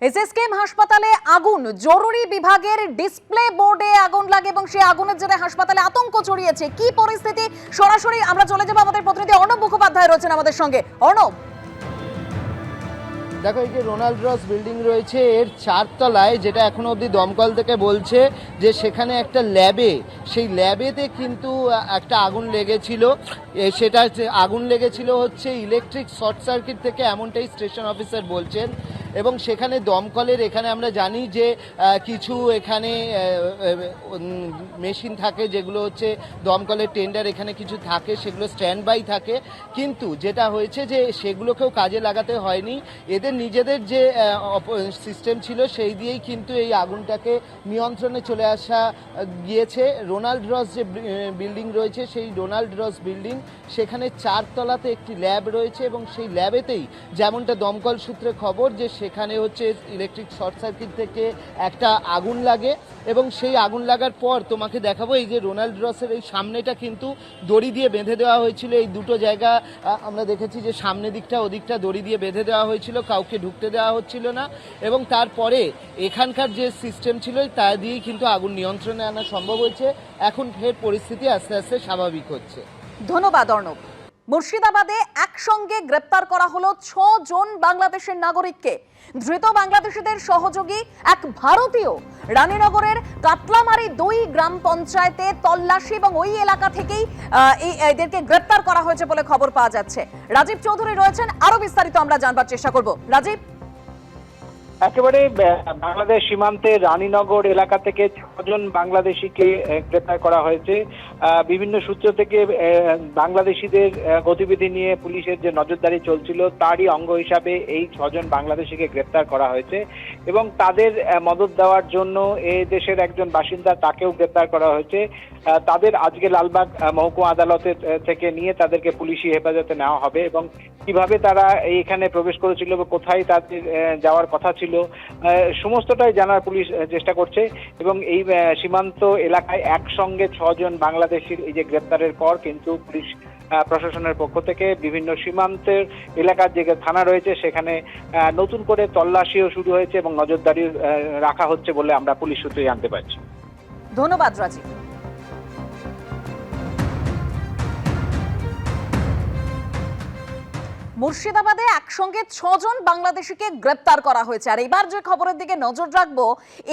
SSKM হাসপাতালে আগুন, জরুরি বিভাগের ডিসপ্লে বোর্ডে আগুন লাগে এবং সেই আগুনের জেরে হাসপাতালে আতঙ্ক ছড়িয়েছে। কি পরিস্থিতি, সরাসরি আমরা চলে যাব, আমাদের প্রতিনিধি অর্ণব মুখোপাধ্যায় রয়েছেন আমাদের সঙ্গে। অর্ণব, দেখো, এই যে রোনাল্ড রস বিল্ডিং রয়েছে এর 4 তলায়, যেটা এখনো অবধি দমকল থেকে বলছে যে সেখানে একটা ল্যাবে, সেই ল্যাবেতে কিন্তু একটা আগুন লেগেছিল। সেটা আগুন লেগেছিল হচ্ছে ইলেকট্রিক শর্ট সার্কিট থেকে, এমনটাই স্টেশন অফিসার বলছেন। এবং সেখানে দমকলের, এখানে আমরা জানি যে কিছু এখানে মেশিন থাকে যেগুলো হচ্ছে দমকলের টেন্ডার, এখানে কিছু থাকে, সেগুলো স্ট্যান্ড বাই থাকে। কিন্তু যেটা হয়েছে যে সেগুলোকেও কাজে লাগাতে হয়নি, এদের নিজেদের যে সিস্টেম ছিল সেই দিয়েই কিন্তু এই আগুনটাকে নিয়ন্ত্রণে চলে আসা গিয়েছে। রোনাল্ড রস যে বিল্ডিং রয়েছে, সেই রোনাল্ড রস বিল্ডিং, সেখানে 4 তলাতে একটি ল্যাব রয়েছে এবং সেই ল্যাবেতেই যেমনটা দমকল সূত্রে খবর যে সেখানে হচ্ছে ইলেকট্রিক শর্ট সার্কিট থেকে একটা আগুন লাগে। এবং সেই আগুন লাগার পর তোমাকে দেখাবো, এই যে রোনাল্ড রসের এই সামনেটা কিন্তু দড়ি দিয়ে বেঁধে দেওয়া হয়েছিল। এই দুটো জায়গা আমরা দেখেছি যে সামনের দিকটা ওদিকটা দড়ি দিয়ে বেঁধে দেওয়া হয়েছিল, কাউকে ঢুকতে দেওয়া হচ্ছিল না। এবং তারপরে এখানকার যে সিস্টেম ছিল তা দিয়েই কিন্তু আগুন নিয়ন্ত্রণে আনা সম্ভব হয়েছে। এখন ফের পরিস্থিতি আস্তে আস্তে স্বাভাবিক হচ্ছে। ধন্যবাদ অর্ণব। মুর্শিদাবাদে একসঙ্গে গ্রেপ্তার করা হলো 6 জন বাংলাদেশের নাগরিককে। ধৃত বাংলাদেশিদের সহযোগী এক ভারতীয় রানীনগরের কাতলামারি 2 গ্রাম পঞ্চায়েতে তল্লাশি এবং ওই এলাকা থেকেই এদেরকে গ্রেপ্তার করা হয়েছে বলে খবর পাওয়া যাচ্ছে। রাজীব চৌধুরী রয়েছেন, আরো বিস্তারিত আমরা জানবার চেষ্টা করব। রাজীব, একেবারে বাংলাদেশ সীমান্তে রানীনগর এলাকা থেকে 6 জন বাংলাদেশিকে গ্রেপ্তার করা হয়েছে। বিভিন্ন সূত্র থেকে বাংলাদেশিদের গতিবিধি নিয়ে পুলিশের যে নজরদারি চলছিল তারই অঙ্গ হিসাবে এই 6 জন বাংলাদেশিকে গ্রেপ্তার করা হয়েছে এবং তাদের মদত দেওয়ার জন্য এই দেশের একজন বাসিন্দা, তাকেও গ্রেপ্তার করা হয়েছে। তাদের আজকে লালবাগ মহকুমা আদালতে থেকে নিয়ে তাদেরকে পুলিশি হেফাজতে নেওয়া হবে এবং কিভাবে তারা এইখানে প্রবেশ করেছিল বা কোথায় তাদের যাওয়ার কথা ছিল সমস্তটাই জানার পুলিশ চেষ্টা করছে। এবং এই সীমান্ত এলাকায় একসঙ্গে 6 জন বাংলাদেশির এই যে গ্রেপ্তারের পর কিন্তু পুলিশ প্রশাসনের পক্ষ থেকে বিভিন্ন সীমান্তের এলাকার যে থানা রয়েছে সেখানে নতুন করে তল্লাশিও শুরু হয়েছে এবং নজরদারি রাখা হচ্ছে বলে আমরা পুলিশ সূত্রে জানতে পারছি। ধন্যবাদ রাজীব। মুর্শিদাবাদে একসঙ্গে 6 জন বাংলাদেশিকে গ্রেপ্তার করা হয়েছে। আর এবার যে খবরের দিকে নজর রাখবো,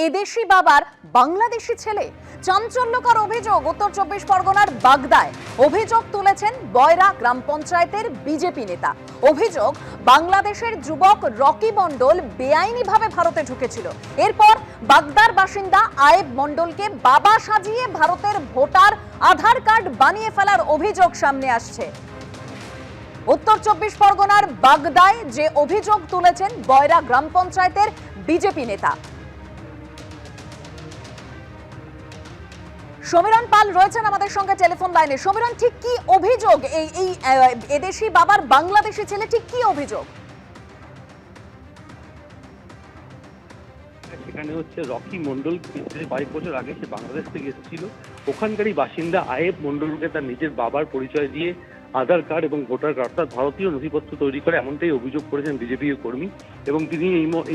এদেশি বাবার বাংলাদেশি ছেলে। চাঞ্চল্যকর অভিযোগ উত্তর 24 পরগনার বাগদায়। অভিযোগ তুলেছেন বয়রা গ্রাম পঞ্চায়েতের বিজেপি নেতা। অভিযোগ, বাংলাদেশের যুবক রকি মণ্ডল বেআইনিভাবে ভারতে ঢুকেছিল। এরপর বাগদার বাসিন্দা আয়েব মণ্ডলকে বাবা সাজিয়ে ভারতের ভোটার আধার কার্ড বানিয়ে ফেলার অভিযোগ সামনে আসছে। উত্তর 24 পরগনার বাগদায় যে অভিযোগ তুলেছেন বয়রা গ্রাম পঞ্চায়েতের বিজেপি নেতা। সমীরণ পাল রয়েছেন আমাদের সঙ্গে টেলিফোন লাইনে। সমীরণ, ঠিক কি অভিযোগ? এই এদেশি বাবার বাংলাদেশি ছেলে, ঠিক কি অভিযোগ? সেখানে হচ্ছে রকি মণ্ডল 22 বছর আগে সে বাংলাদেশ থেকে এসেছিল। ওখানকারই বাসিন্দা আয়েব মণ্ডলকে তার নিজের বাবার পরিচয় দিয়ে আধার কার্ড এবং ভোটার কার্ড অর্থাৎ ভারতীয় নথিপত্র তৈরি করে, এমনটাই অভিযোগ করেছেন বিজেপি কর্মী। এবং তিনি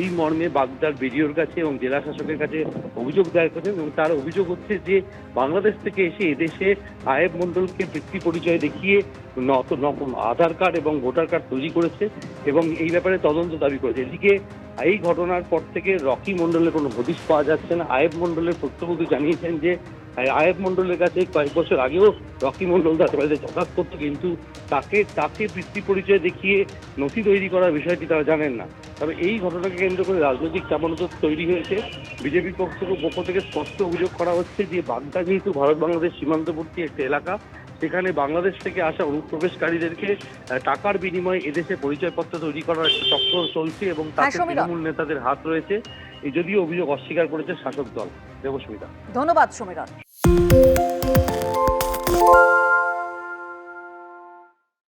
এই মর্মে বাগদার বিডিওর কাছে এবং জেলা শাসকের কাছে অভিযোগ দায়ের করেছেন। এবং তার অভিযোগ হচ্ছে যে বাংলাদেশ থেকে এসে এদেশে আয়েব মণ্ডলকে বৃত্তি পরিচয় দেখিয়ে আধার কার্ড এবং ভোটার কার্ড তৈরি করেছে এবং এই ব্যাপারে তদন্ত দাবি করেছে। এদিকে এই ঘটনার পর থেকে রকি মণ্ডলের কোনো হদিশ পাওয়া যাচ্ছে না। আয়েব মণ্ডলের প্রত্যক্ষদর্শী জানিয়েছেন যে আয়েব মণ্ডলের কাছে কয়েক বছর আগেও রকি মণ্ডল তাদের বাড়িতে যাতায়াত করতো, কিন্তু তাকে বৃত্তি পরিচয় দেখিয়ে নথি তৈরি করার বিষয়টি তারা জানেন না। তবে এই ঘটনাকে কেন্দ্র করে রাজনৈতিক চাপানোতর তৈরি হয়েছে। বিজেপির পক্ষ থেকে স্পষ্ট অভিযোগ করা হচ্ছে যে বাগদা যেহেতু ভারত বাংলাদেশ সীমান্তবর্তী একটা এলাকা, সেখানে বাংলাদেশ থেকে আসা অনুপ্রবেশকারীদেরকে টাকার বিনিময়ে এদেশে পরিচয়পত্র তৈরি করার একটা চক্র চলছে এবং তাতে তৃণমূল নেতাদের হাত রয়েছে। এই যদিও অভিযোগ অস্বীকার করেছে শাসক দল। দেবস্মিতা, ধন্যবাদ সমীরণ।